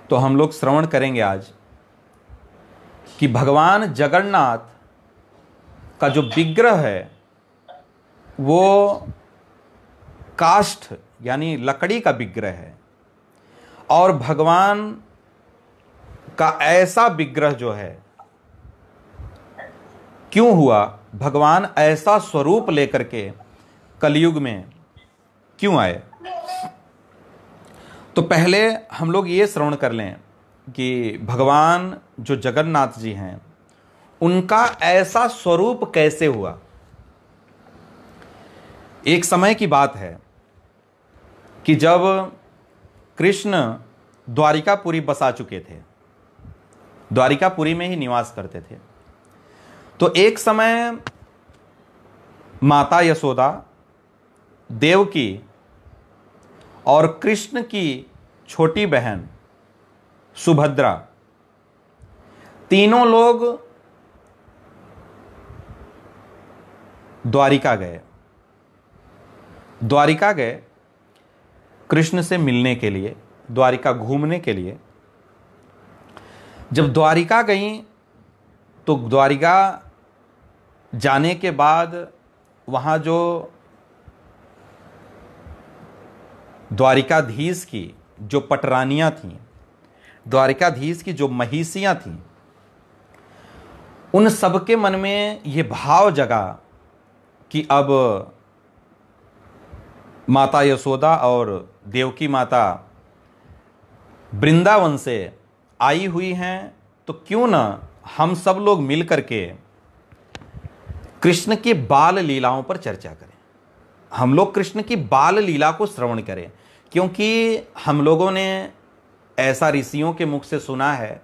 तो हम लोग श्रवण करेंगे आज कि भगवान जगन्नाथ का जो विग्रह है वो काष्ठ यानी लकड़ी का विग्रह है, और भगवान का ऐसा विग्रह जो है क्यों हुआ, भगवान ऐसा स्वरूप लेकर के कलयुग में क्यों आए। तो पहले हम लोग ये श्रवण कर लें कि भगवान जो जगन्नाथ जी हैं उनका ऐसा स्वरूप कैसे हुआ। एक समय की बात है कि जब कृष्ण द्वारिकापुरी बसा चुके थे, द्वारिकापुरी में ही निवास करते थे, तो एक समय माता यशोदा, देवकी और कृष्ण की छोटी बहन सुभद्रा, तीनों लोग द्वारिका गए। द्वारिका गए कृष्ण से मिलने के लिए, द्वारिका घूमने के लिए। जब द्वारिका गई तो द्वारिका जाने के बाद वहाँ जो द्वारिकाधीश की जो पटरानियाँ थीं, द्वारिकाधीश की जो महिषियाँ थीं, उन सबके मन में ये भाव जगा कि अब माता यशोदा और देवकी माता वृंदावन से आई हुई हैं, तो क्यों ना हम सब लोग मिल करके कृष्ण की बाल लीलाओं पर चर्चा करें, हम लोग कृष्ण की बाल लीला को श्रवण करें। क्योंकि हम लोगों ने ऐसा ऋषियों के मुख से सुना है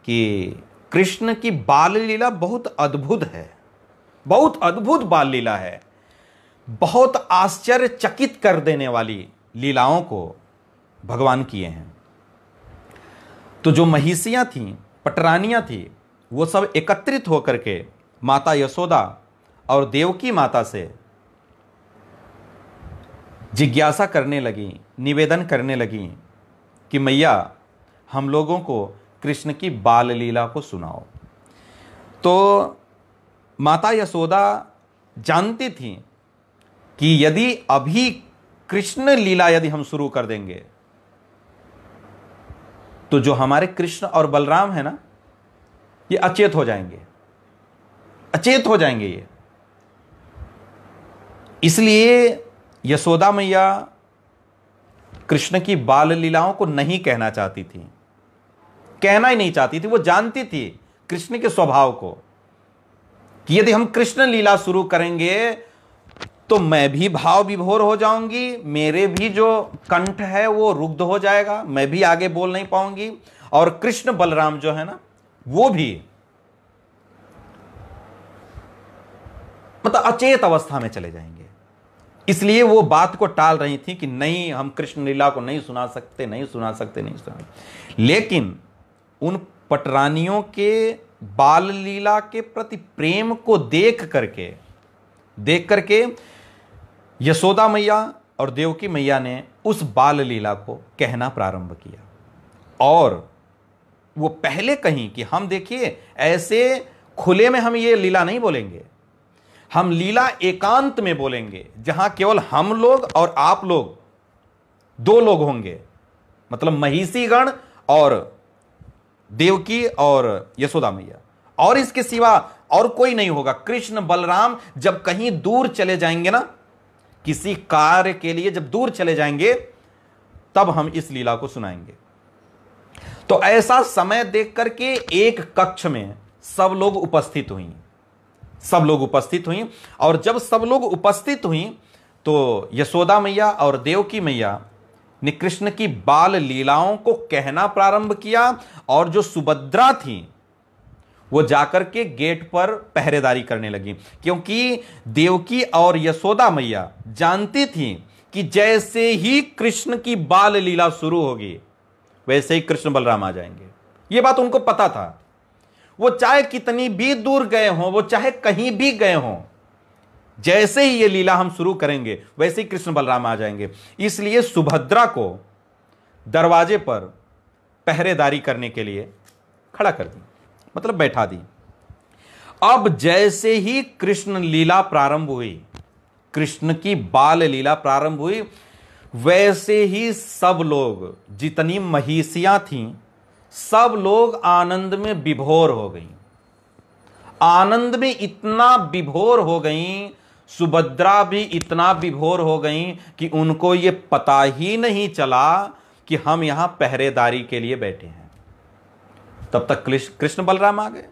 कि कृष्ण की बाल लीला बहुत अद्भुत है, बहुत अद्भुत बाल लीला है, बहुत आश्चर्यचकित कर देने वाली लीलाओं को भगवान किए हैं। तो जो महिषियां थीं, पटरानियां थीं, वो सब एकत्रित होकर के माता यशोदा और देवकी माता से जिज्ञासा करने लगी, निवेदन करने लगी कि मैया हम लोगों को कृष्ण की बाल लीला को सुनाओ। तो माता यशोदा जानती थीं कि यदि अभी कृष्ण लीला यदि हम शुरू कर देंगे तो जो हमारे कृष्ण और बलराम है ना, ये अचेत हो जाएंगे, अचेत हो जाएंगे ये। इसलिए यशोदा मैया कृष्ण की बाल लीलाओं को नहीं कहना चाहती थी, कहना ही नहीं चाहती थी। वो जानती थी कृष्ण के स्वभाव को कि यदि हम कृष्ण लीला शुरू करेंगे तो मैं भी भाव विभोर हो जाऊंगी, मेरे भी जो कंठ है वो रुग्ध हो जाएगा, मैं भी आगे बोल नहीं पाऊंगी, और कृष्ण बलराम जो है ना वो भी मतलब अचेत अवस्था में चले जाएंगे। इसलिए वो बात को टाल रही थी कि नहीं, हम कृष्ण लीला को नहीं सुना सकते, नहीं सुना सकते, नहीं सुना सकते। लेकिन उन पटरानियों के बाल लीला के प्रति प्रेम को देख करके यशोदा मैया और देवकी मैया ने उस बाल लीला को कहना प्रारंभ किया। और वो पहले कहीं कि हम देखिए ऐसे खुले में हम ये लीला नहीं बोलेंगे, हम लीला एकांत में बोलेंगे, जहां केवल हम लोग और आप लोग, दो लोग होंगे, मतलब महिषी गण और देवकी और यशोदा मैया, और इसके सिवा और कोई नहीं होगा। कृष्ण बलराम जब कहीं दूर चले जाएंगे ना, किसी कार्य के लिए जब दूर चले जाएंगे, तब हम इस लीला को सुनाएंगे। तो ऐसा समय देख करके एक कक्ष में सब लोग उपस्थित हुई, सब लोग उपस्थित हुई। और जब सब लोग उपस्थित हुई तो यशोदा मैया और देवकी मैया ने कृष्ण की बाल लीलाओं को कहना प्रारंभ किया, और जो सुभद्रा थी वो जाकर के गेट पर पहरेदारी करने लगी। क्योंकि देवकी और यशोदा मैया जानती थी कि जैसे ही कृष्ण की बाल लीला शुरू होगी वैसे ही कृष्ण बलराम आ जाएंगे। ये बात उनको पता था। वो चाहे कितनी भी दूर गए हों, वो चाहे कहीं भी गए हों, जैसे ही ये लीला हम शुरू करेंगे वैसे ही कृष्ण बलराम आ जाएंगे। इसलिए सुभद्रा को दरवाजे पर पहरेदारी करने के लिए खड़ा कर दी, मतलब बैठा दी। अब जैसे ही कृष्ण लीला प्रारंभ हुई, कृष्ण की बाल लीला प्रारंभ हुई, वैसे ही सब लोग, जितनी महिषियां थीं, सब लोग आनंद में विभोर हो गईं। आनंद में इतना विभोर हो गईं, सुभद्रा भी इतना विभोर हो गईं कि उनको यह पता ही नहीं चला कि हम यहां पहरेदारी के लिए बैठे हैं। तब तक कृष्ण बलराम आ गए।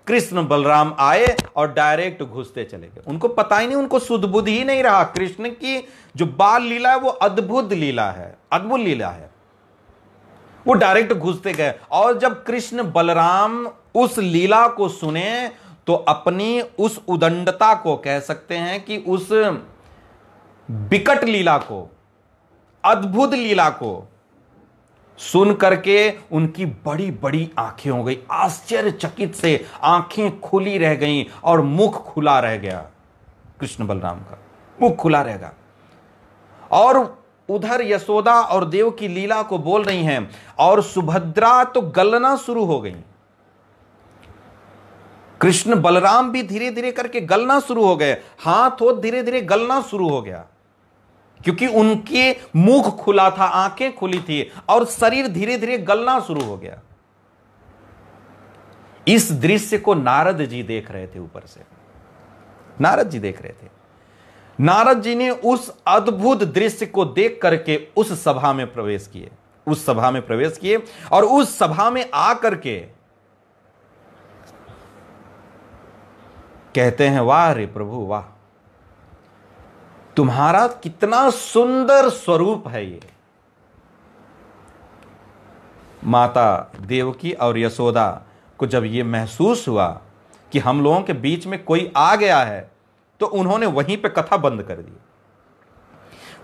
कृष्ण बलराम आए और डायरेक्ट घुसते चले गए। उनको पता ही नहीं, उनको सुध बुध ही नहीं रहा। कृष्ण की जो बाल लीला है वो अद्भुत लीला है, अद्भुत लीला है। वो डायरेक्ट घुसते गए। और जब कृष्ण बलराम उस लीला को सुने तो अपनी उस उदंडता को, कह सकते हैं कि उस विकट लीला को, अद्भुत लीला को सुन करके उनकी बड़ी बड़ी आंखें हो गई, आश्चर्यचकित से आंखें खुली रह गईं और मुख खुला रह गया। कृष्ण बलराम का मुख खुला रहेगा। और उधर यशोदा और देव की लीला को बोल रही हैं और सुभद्रा तो गलना शुरू हो गई। कृष्ण बलराम भी धीरे धीरे करके गलना शुरू हो गए, हाथ हो धीरे धीरे गलना शुरू हो गया, क्योंकि उनके मुख खुला था, आंखें खुली थी और शरीर धीरे धीरे गलना शुरू हो गया। इस दृश्य को नारद जी देख रहे थे ऊपर से, नारद जी देख रहे थे। नारद जी ने उस अद्भुत दृश्य को देख करके उस सभा में प्रवेश किए, उस सभा में प्रवेश किए और उस सभा में आकर के कहते हैं, वाह रे प्रभु वाह, तुम्हारा कितना सुंदर स्वरूप है ये। माता देवकी और यशोदा को जब ये महसूस हुआ कि हम लोगों के बीच में कोई आ गया है, तो उन्होंने वहीं पे कथा बंद कर दी,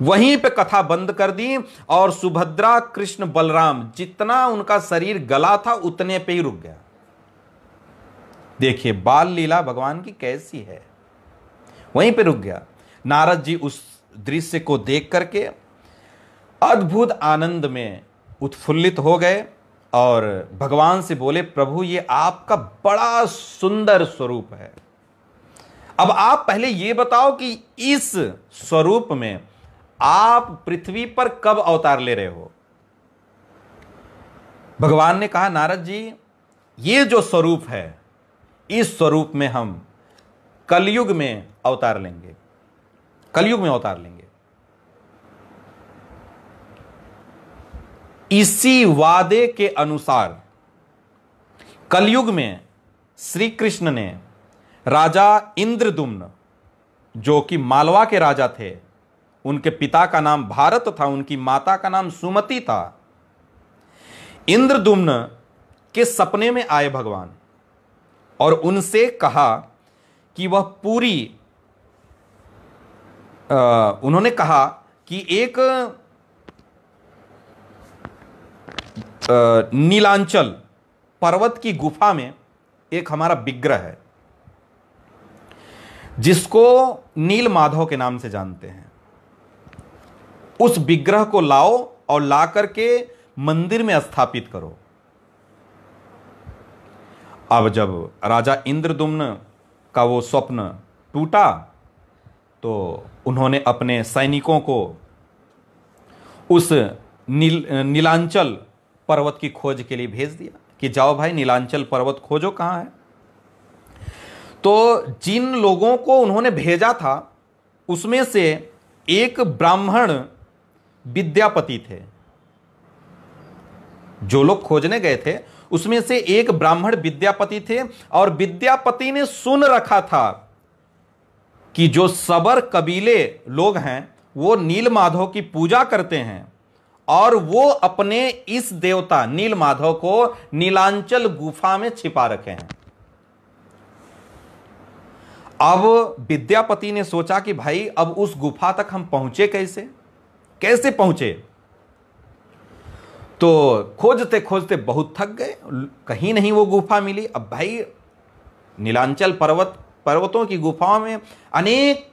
वहीं पे कथा बंद कर दी। और सुभद्रा कृष्ण बलराम जितना उनका शरीर गला था उतने पे ही रुक गया। देखिए बाल लीला भगवान की कैसी है, वहीं पे रुक गया। नारद जी उस दृश्य को देख करके अद्भुत आनंद में उत्फुल्लित हो गए और भगवान से बोले, प्रभु ये आपका बड़ा सुंदर स्वरूप है। अब आप पहले ये बताओ कि इस स्वरूप में आप पृथ्वी पर कब अवतार ले रहे हो। भगवान ने कहा, नारद जी ये जो स्वरूप है, इस स्वरूप में हम कलयुग में अवतार लेंगे, कलयुग में अवतार लेंगे। इसी वादे के अनुसार कलयुग में श्री कृष्ण ने राजा इंद्रदुम्न, जो कि मालवा के राजा थे, उनके पिता का नाम भारत था, उनकी माता का नाम सुमति था। इंद्रदुम्न के सपने में आए भगवान और उनसे कहा कि वह पूरी उन्होंने कहा कि एक नीलांचल पर्वत की गुफा में एक हमारा विग्रह है, जिसको नील माधव के नाम से जानते हैं। उस विग्रह को लाओ और ला करके मंदिर में स्थापित करो। अब जब राजा इंद्रदुम्न का वो स्वप्न टूटा तो उन्होंने अपने सैनिकों को उस नीलांचल पर्वत की खोज के लिए भेज दिया कि जाओ भाई नीलांचल पर्वत खोजो कहाँ है। तो जिन लोगों को उन्होंने भेजा था उसमें से एक ब्राह्मण विद्यापति थे। जो लोग खोजने गए थे उसमें से एक ब्राह्मण विद्यापति थे और विद्यापति ने सुन रखा था कि जो सबर कबीले लोग हैं वो नील माधव की पूजा करते हैं और वो अपने इस देवता नील माधव को नीलांचल गुफा में छिपा रखे हैं। अब विद्यापति ने सोचा कि भाई अब उस गुफा तक हम पहुंचे कैसे, कैसे पहुंचे। तो खोजते खोजते बहुत थक गए, कहीं नहीं वो गुफा मिली। अब भाई नीलांचल पर्वतों की गुफाओं में अनेक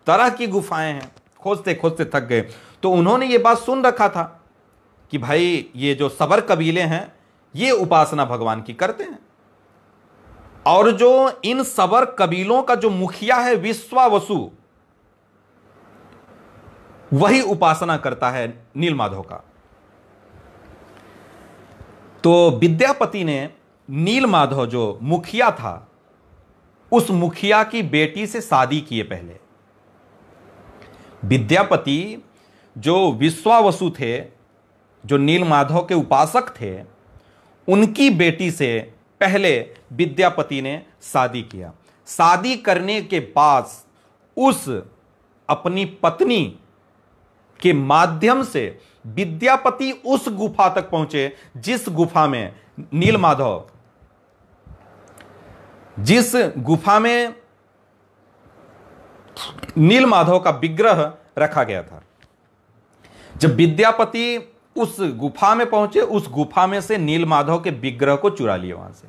तरह की गुफाएं हैं, खोजते खोजते थक गए। तो उन्होंने ये बात सुन रखा था कि भाई ये जो सबर कबीले हैं ये उपासना भगवान की करते हैं, और जो इन सबर कबीलों का जो मुखिया है विश्वावसु, वही उपासना करता है नीलमाधव का। तो विद्यापति ने नीलमाधव जो मुखिया था उस मुखिया की बेटी से शादी किए पहले। विद्यापति जो विश्वावसु थे, जो नीलमाधव के उपासक थे, उनकी बेटी से पहले विद्यापति ने शादी किया। शादी करने के बाद उस अपनी पत्नी के माध्यम से विद्यापति उस गुफा तक पहुंचे जिस गुफा में नीलमाधव का विग्रह रखा गया था। जब विद्यापति उस गुफा में पहुंचे, उस गुफा में से नीलमाधव के विग्रह को चुरा लिए। वहां से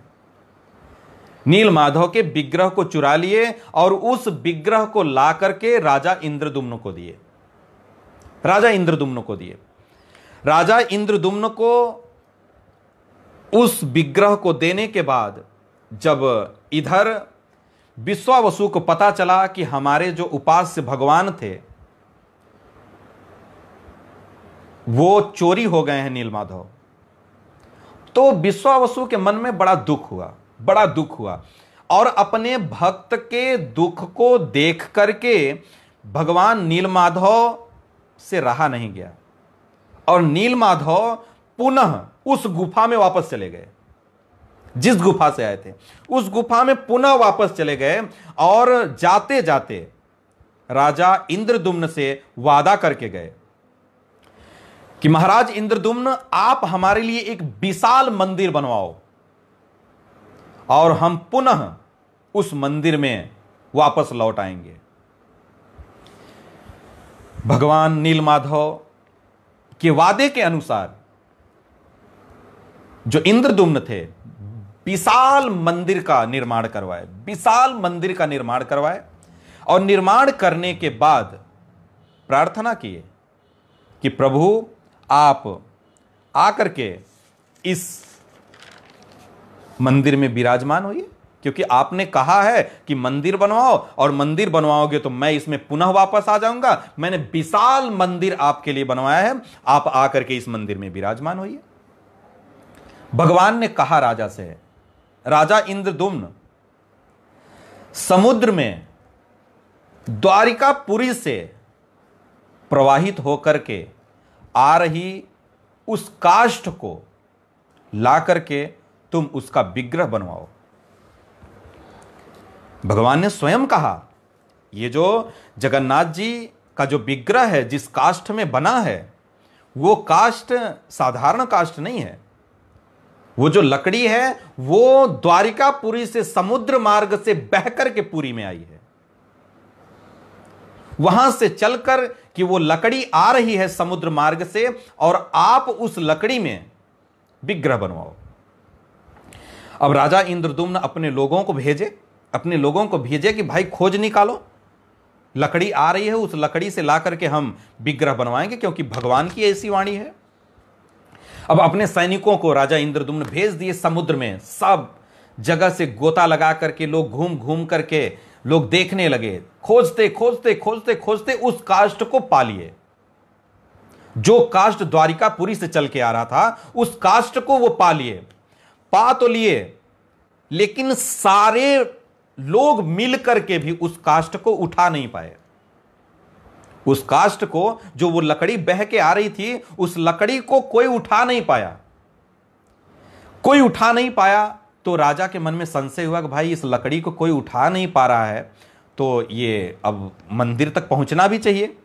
नीलमाधव के विग्रह को चुरा लिए और उस विग्रह को ला करके राजा इंद्रदुम्न को दिए। राजा इंद्रदुम्न को उस विग्रह को देने के बाद जब इधर विश्वावसु को पता चला कि हमारे जो उपास्य भगवान थे वो चोरी हो गए हैं नीलमाधव, तो विश्वावसु के मन में बड़ा दुख हुआ और अपने भक्त के दुख को देख करके भगवान नीलमाधव से रहा नहीं गया और नीलमाधव पुनः उस गुफा में वापस चले गए। जिस गुफा से आए थे उस गुफा में पुनः वापस चले गए और जाते जाते राजा इंद्रदुम्न से वादा करके गए कि महाराज इंद्रदुम्न, आप हमारे लिए एक विशाल मंदिर बनवाओ और हम पुनः उस मंदिर में वापस लौट आएंगे। भगवान नीलमाधव के वादे के अनुसार जो इंद्रदुम्न थे विशाल मंदिर का निर्माण करवाए और निर्माण करने के बाद प्रार्थना किए कि प्रभु आप आकर के इस मंदिर में विराजमान होइए, क्योंकि आपने कहा है कि मंदिर बनवाओ और मंदिर बनवाओगे तो मैं इसमें पुनः वापस आ जाऊंगा। मैंने विशाल मंदिर आपके लिए बनवाया है, आप आकर के इस मंदिर में विराजमान होइए। भगवान ने कहा राजा से, राजा इंद्रदुम्न समुद्र में द्वारिकापुरी से प्रवाहित होकर के आ रही उस काष्ठ को ला करके तुम उसका विग्रह बनवाओ। भगवान ने स्वयं कहा, ये जो जगन्नाथ जी का जो विग्रह है जिस काष्ठ में बना है वो काष्ठ साधारण काष्ठ नहीं है। वो जो लकड़ी है वो द्वारिकापुरी से समुद्र मार्ग से बहकर के पुरी में आई है। वहां से चलकर कि वो लकड़ी आ रही है समुद्र मार्ग से और आप उस लकड़ी में विग्रह बनवाओ। अब राजा इंद्रदुम्न अपने लोगों को भेजे कि भाई खोज निकालो, लकड़ी आ रही है, उस लकड़ी से ला करके हम विग्रह बनवाएंगे, क्योंकि भगवान की ऐसी वाणी है। अब अपने सैनिकों को राजा इंद्रदुम्न भेज दिए समुद्र में। सब जगह से गोता लगा करके लोग घूम घूम करके लोग देखने लगे, खोजते उस काष्ठ को पा लिए। जो काष्ठ द्वारिकापुरी से चल के आ रहा था उस काष्ठ को वो पा तो लिए, लेकिन सारे लोग मिल करके भी उस काष्ठ को उठा नहीं पाए। उस काष्ठ को, जो वो लकड़ी बह के आ रही थी, उस लकड़ी को कोई उठा नहीं पाया। तो राजा के मन में संशय हुआ कि भाई इस लकड़ी को कोई उठा नहीं पा रहा है तो ये अब मंदिर तक पहुंचना भी चाहिए।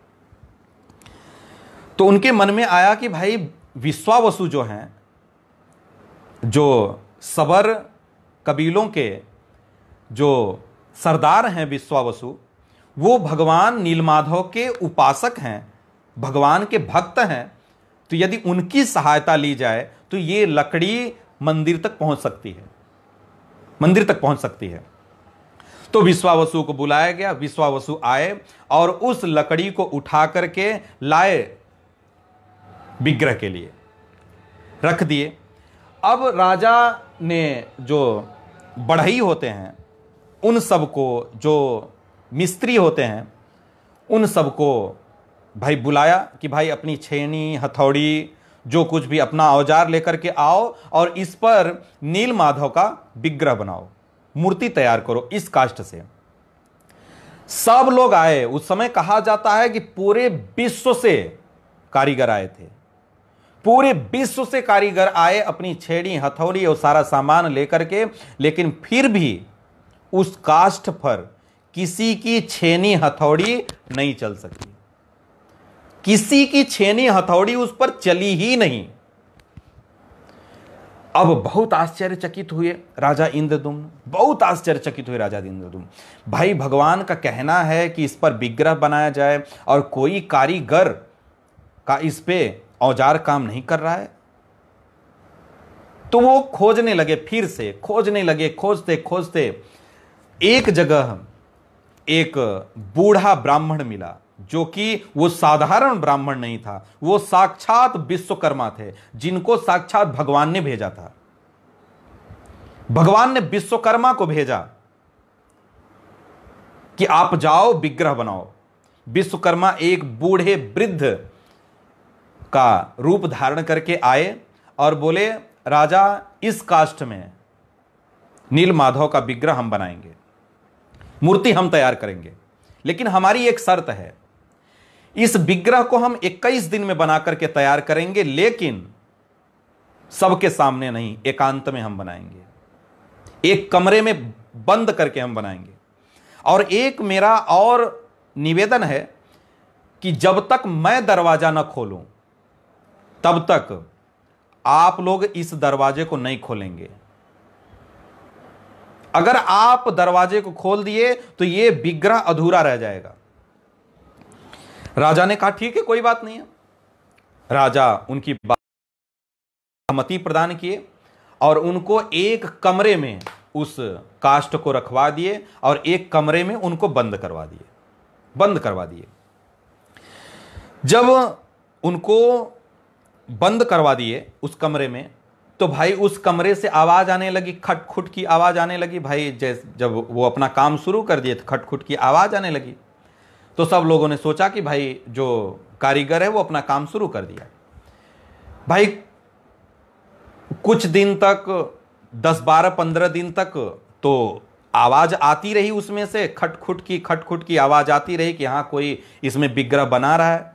तो उनके मन में आया कि भाई विश्वावसु जो हैं, जो सबर कबीलों के जो सरदार हैं विश्वावसु, वो भगवान नीलमाधव के उपासक हैं, भगवान के भक्त हैं। तो यदि उनकी सहायता ली जाए तो ये लकड़ी मंदिर तक पहुंच सकती है। तो विश्वावसु को बुलाया गया। विश्वावसु आए और उस लकड़ी को उठा करके लाए विग्रह के लिए। रख दिए। अब राजा ने जो बढ़ई होते हैं उन सबको, जो मिस्त्री होते हैं उन सबको भाई बुलाया कि भाई अपनी छेनी, हथौड़ी, जो कुछ भी अपना औजार लेकर के आओ और इस पर नील माधव का विग्रह बनाओ, मूर्ति तैयार करो इस काष्ठ से। सब लोग आए। उस समय कहा जाता है कि पूरे विश्व से कारीगर आए थे, पूरे विश्व से कारीगर आए अपनी छेड़ी, हथौड़ी और सारा सामान लेकर के, लेकिन फिर भी उस काष्ठ पर किसी की छेनी हथौड़ी नहीं चल सकती, किसी की छेनी हथौड़ी उस पर चली ही नहीं। अब बहुत आश्चर्यचकित हुए राजा इंद्रदुम्न, बहुत आश्चर्यचकित हुए राजा इंद्रदुम्न। भाई भगवान का कहना है कि इस पर विग्रह बनाया जाए और कोई कारीगर का इस पे औजार काम नहीं कर रहा है। तो वो खोजने लगे, फिर से खोजने लगे, खोजते खोजते एक जगह एक बूढ़ा ब्राह्मण मिला, जो कि वो साधारण ब्राह्मण नहीं था, वो साक्षात विश्वकर्मा थे, जिनको साक्षात भगवान ने भेजा था। भगवान ने विश्वकर्मा को भेजा कि आप जाओ विग्रह बनाओ। विश्वकर्मा एक बूढ़े वृद्ध का रूप धारण करके आए और बोले, राजा इस काष्ठ में नील माधव का विग्रह हम बनाएंगे, मूर्ति हम तैयार करेंगे, लेकिन हमारी एक शर्त है, इस विग्रह को हम 21 दिन में बना करके तैयार करेंगे, लेकिन सबके सामने नहीं, एकांत में हम बनाएंगे, एक कमरे में बंद करके हम बनाएंगे। और एक मेरा और निवेदन है कि जब तक मैं दरवाजा न खोलूं तब तक आप लोग इस दरवाजे को नहीं खोलेंगे। अगर आप दरवाजे को खोल दिए तो यह विग्रह अधूरा रह जाएगा। राजा ने कहा ठीक है, कोई बात नहीं है। राजा उनकी बात सहमति प्रदान किए और उनको एक कमरे में उस काष्ठ को रखवा दिए और एक कमरे में उनको बंद करवा दिए। जब उनको बंद करवा दिए उस कमरे में, तो भाई उस कमरे से आवाज आने लगी, खटखुट की आवाज आने लगी। भाई जब वो अपना काम शुरू कर दिए तो खटखुट की आवाज आने लगी। तो सब लोगों ने सोचा कि भाई जो कारीगर है वो अपना काम शुरू कर दिया। भाई कुछ दिन तक, 10, 12, 15 दिन तक तो आवाज आती रही उसमें से, खटखुट की आवाज आती रही कि हाँ कोई इसमें विग्रह बना रहा है।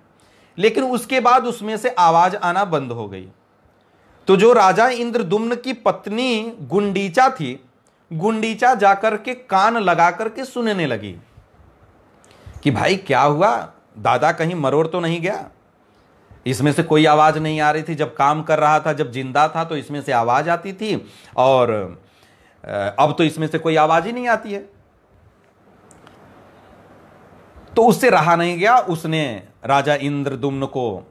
लेकिन उसके बाद उसमें से आवाज आना बंद हो गई। तो जो राजा इंद्रदुम्न की पत्नी गुंडीचा थी, गुंडीचा जाकर के कान लगा करके सुनने लगी कि भाई क्या हुआ, दादा कहीं मरोड़ तो नहीं गया, इसमें से कोई आवाज नहीं आ रही थी। जब काम कर रहा था, जब जिंदा था तो इसमें से आवाज आती थी और अब तो इसमें से कोई आवाज ही नहीं आती है। तो उससे रहा नहीं गया, उसने राजा इंद्रदुम्न को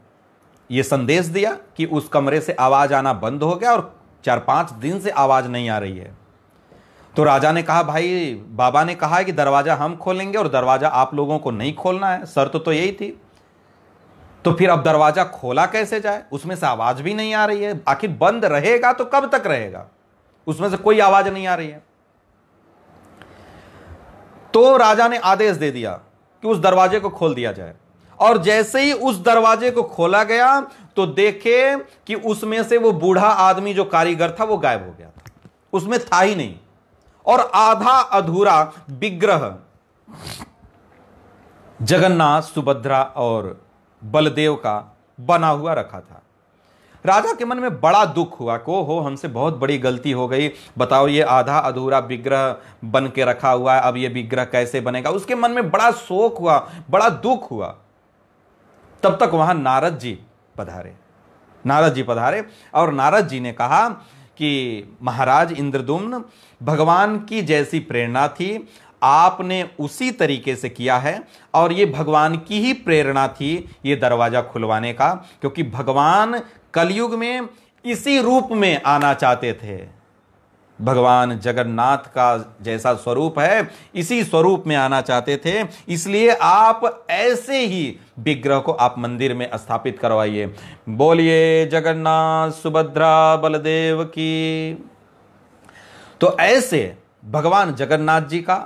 यह संदेश दिया कि उस कमरे से आवाज आना बंद हो गया और 4-5 दिन से आवाज नहीं आ रही है। तो राजा ने कहा भाई बाबा ने कहा है कि दरवाजा हम खोलेंगे और दरवाजा आप लोगों को नहीं खोलना है, शर्त तो यही थी। तो फिर अब दरवाजा खोला कैसे जाए, उसमें से आवाज भी नहीं आ रही है, आखिर बंद रहेगा तो कब तक रहेगा, उसमें से कोई आवाज नहीं आ रही है। तो राजा ने आदेश दे दिया कि उस दरवाजे को खोल दिया जाए। और जैसे ही उस दरवाजे को खोला गया तो देखे कि उसमें से वो बूढ़ा आदमी जो कारीगर था वो गायब हो गया था, उसमें था ही नहीं। और आधा अधूरा विग्रह जगन्नाथ, सुभद्रा और बलदेव का बना हुआ रखा था। राजा के मन में बड़ा दुख हुआ को हो हमसे बहुत बड़ी गलती हो गई, बताओ ये आधा अधूरा विग्रह बन के रखा हुआ है, अब ये विग्रह कैसे बनेगा। उसके मन में बड़ा शोक हुआ, बड़ा दुख हुआ। तब तक वहां नारद जी पधारे और नारद जी ने कहा कि महाराज इंद्रदुम्न, भगवान की जैसी प्रेरणा थी आपने उसी तरीके से किया है और ये भगवान की ही प्रेरणा थी ये दरवाजा खुलवाने का, क्योंकि भगवान कलयुग में इसी रूप में आना चाहते थे। भगवान जगन्नाथ का जैसा स्वरूप है इसी स्वरूप में आना चाहते थे, इसलिए आप ऐसे ही विग्रह को आप मंदिर में स्थापित करवाइए। बोलिए जगन्नाथ सुभद्रा बलदेव की। तो ऐसे भगवान जगन्नाथ जी का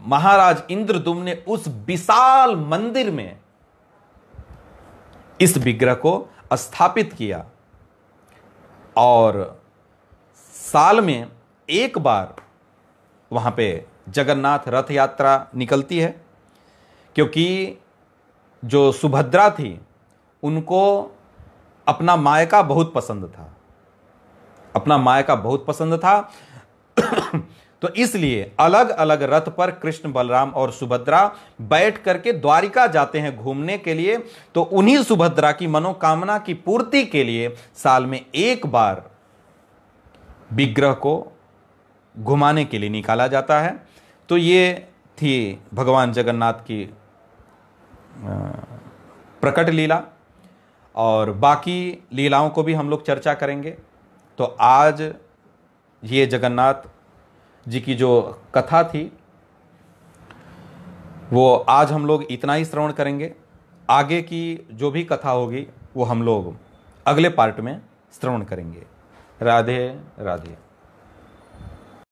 महाराज इंद्रद्युम्न ने उस विशाल मंदिर में इस विग्रह को स्थापित किया और साल में एक बार वहां पे जगन्नाथ रथ यात्रा निकलती है, क्योंकि जो सुभद्रा थी उनको अपना मायका बहुत पसंद था, अपना मायका बहुत पसंद था तो इसलिए अलग अलग रथ पर कृष्ण बलराम और सुभद्रा बैठ करके द्वारिका जाते हैं घूमने के लिए। तो उन्हीं सुभद्रा की मनोकामना की पूर्ति के लिए साल में एक बार विग्रह को घुमाने के लिए निकाला जाता है। तो ये थी भगवान जगन्नाथ की प्रकट लीला, और बाकी लीलाओं को भी हम लोग चर्चा करेंगे। तो आज ये जगन्नाथ जी की जो कथा थी वो आज हम लोग इतना ही श्रवण करेंगे। आगे की जो भी कथा होगी वो हम लोग अगले पार्ट में श्रवण करेंगे। राधे राधे।